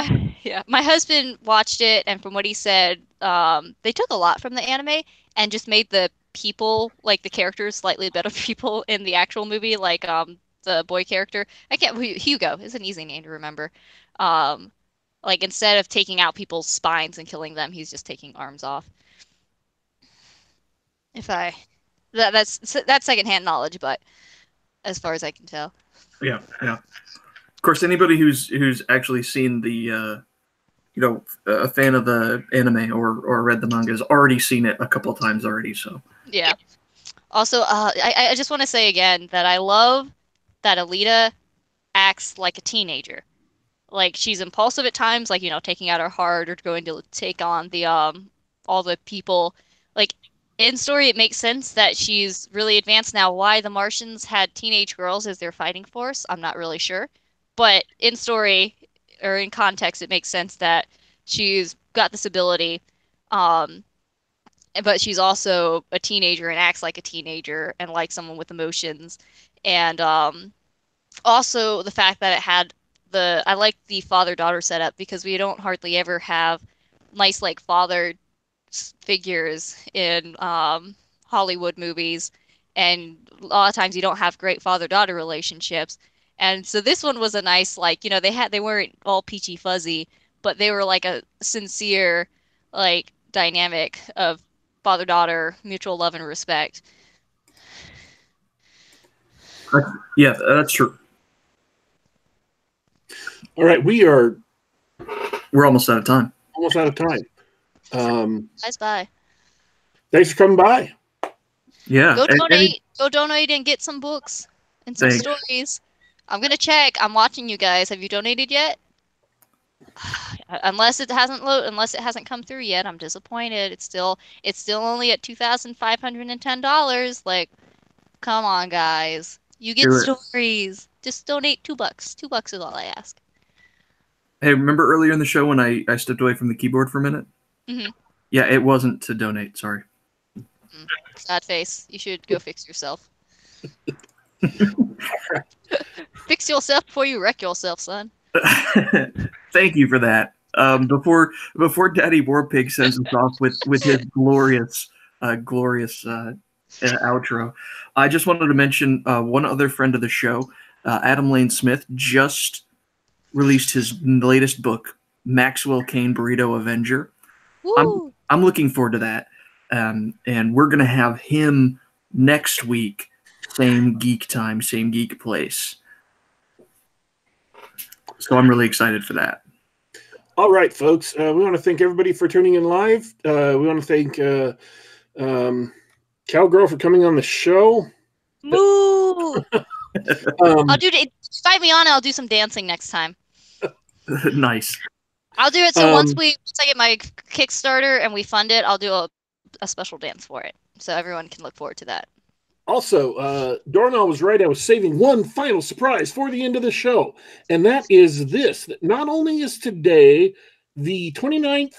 yeah. My husband watched it, and from what he said, they took a lot from the anime and just made the people, like the characters, slightly better people in the actual movie. Like the boy character, Hugo is an easy name to remember. Like instead of taking out people's spines and killing them, he's just taking arms off. That's secondhand knowledge, but as far as I can tell. Yeah. Of course, anybody who's actually seen the a fan of the anime or read the manga has already seen it a couple of times already. So yeah. Also, I just want to say again that I love that Alita acts like a teenager. Like she's impulsive at times, like, you know, taking out her heart or going to take on the all the people. Like in story, it makes sense that she's really advanced now. Why the Martians had teenage girls as their fighting force, I'm not really sure. But in story or in context, it makes sense that she's got this ability. But she's also a teenager and acts like a teenager and like someone with emotions. And also the fact that it had I like the father-daughter setup, because we don't hardly ever have nice like father figures in Hollywood movies, and a lot of times you don't have great father-daughter relationships. And so this one was a nice, like, you know, they weren't all peachy fuzzy, but they were like a sincere like dynamic of father-daughter mutual love and respect. Yeah, that's true. All right, we're almost out of time. Almost out of time. Nice bye. Thanks for coming by. Yeah. Go donate and get some books and some stories. I'm gonna check. I'm watching you guys. Have you donated yet? Unless it hasn't come through yet, I'm disappointed. It's still only at $2,510. Like, come on, guys. You get stories. Just donate $2. $2 is all I ask. Hey, remember earlier in the show when I stepped away from the keyboard for a minute? Mm-hmm. Yeah, it wasn't to donate. Sorry. Sad face. You should go fix yourself. Fix yourself before you wreck yourself, son. Thank you for that. Before Daddy Warpig sends us off with his glorious outro, I just wanted to mention one other friend of the show, Adam Lane Smith, just released his latest book, Maxwell Kane Burrito Avenger. I'm looking forward to that, and we're gonna have him next week, same geek time, same geek place. So I'm really excited for that. All right, folks. We want to thank everybody for tuning in live. We want to thank Cowgirl for coming on the show. Moo! I'll do it. Invite me on, and I'll do some dancing next time. Nice. I'll do it. So once I get my Kickstarter and we fund it, I'll do a special dance for it, so everyone can look forward to that. Also, Dornall was right. I was saving one final surprise for the end of the show, and that is this. That not only is today the 29th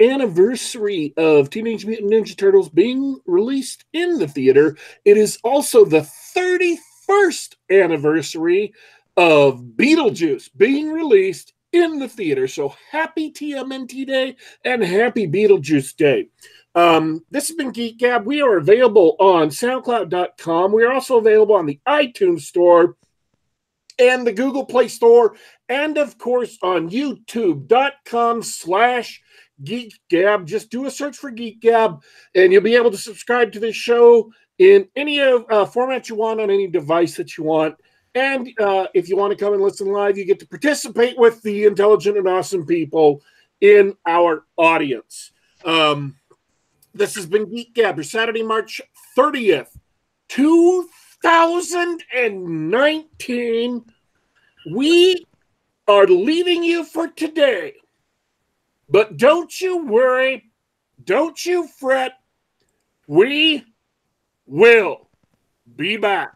anniversary of Teenage Mutant Ninja Turtles being released in the theater, it is also the 31st anniversary of Beetlejuice being released in the theater. So happy TMNT Day and happy Beetlejuice Day. This has been Geek Gab. We are available on SoundCloud.com. We are also available on the iTunes Store and the Google Play Store, and of course on YouTube.com/Geek Gab. Just do a search for Geek Gab, and you'll be able to subscribe to this show in any format you want on any device that you want. And if you want to come and listen live, you get to participate with the intelligent and awesome people in our audience. This has been Geek Gab, your Saturday, March 30th, 2019. We are leaving you for today. But don't you worry. Don't you fret. We will be back.